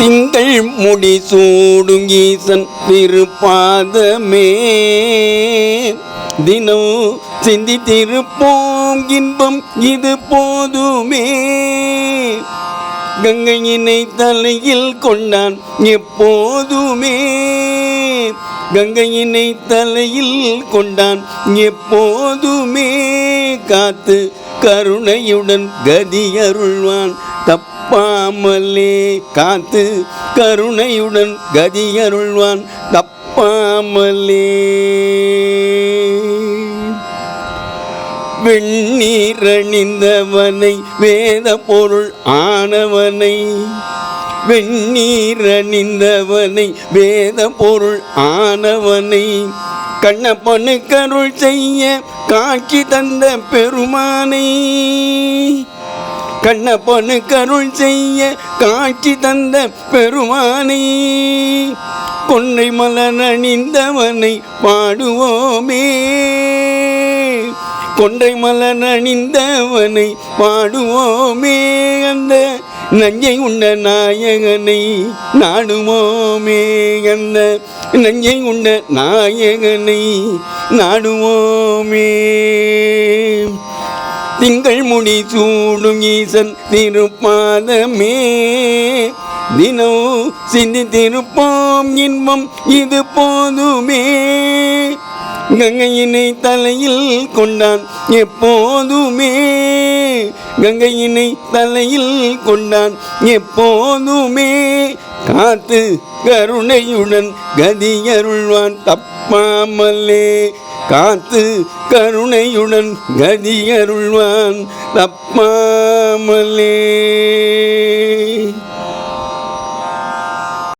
திங்கள் முடி சூடும் ஈசன் திருப்பாதமே தினம் சிந்தித்திருப்போம் இன்பம் இது போதுமே. கங்கையினை தலையில் கொண்டான் எப்போதுமே, கங்கையினை தலையில் கொண்டான் எப்போதுமே. காத்து கருணையுடன் கதி அருள்வான் தப்பாமலே, காத்து கருணையுடன் கதி அருள்வான் தப்பாமலே. வெண்ணீரணிந்தவனை வேத பொருள் ஆனவனை, வெண்ணீரணிந்தவனை வேத பொருள் ஆனவனை, கண்ணப்பனு கருள் செய்ய காட்சி தந்த பெருமானை, கண்ணப்பனு கருள் செய்ய காட்சி தந்த பெருமானை, கொன்றை மலர் அணிந்தவனை பாடுவோமே, கொன்றை மலர் அணிந்தவனை பாடுவோமே. அந்த நஞ்சை உண்ட நாயகனை நாடுவோமே, அந்த நஞ்சை உண்ட நாயகனை நாடுவோமே. திங்கள் முடி சூடும் ஈசன் திருப்பாதமே தினம் சிந்தித்திருப்போம் இன்பம் இது போதுமே. கங்கையினை தலையில் கொண்டான் எப்போதுமே, கங்கையினை தலையில் கொண்டான் எப்போதுமே. காத்து கருணையுடன் கதி அருள்வான் தப்பாமலே, காத்து கருணையுடன் கதி அருள்வான் தப்பாமலே.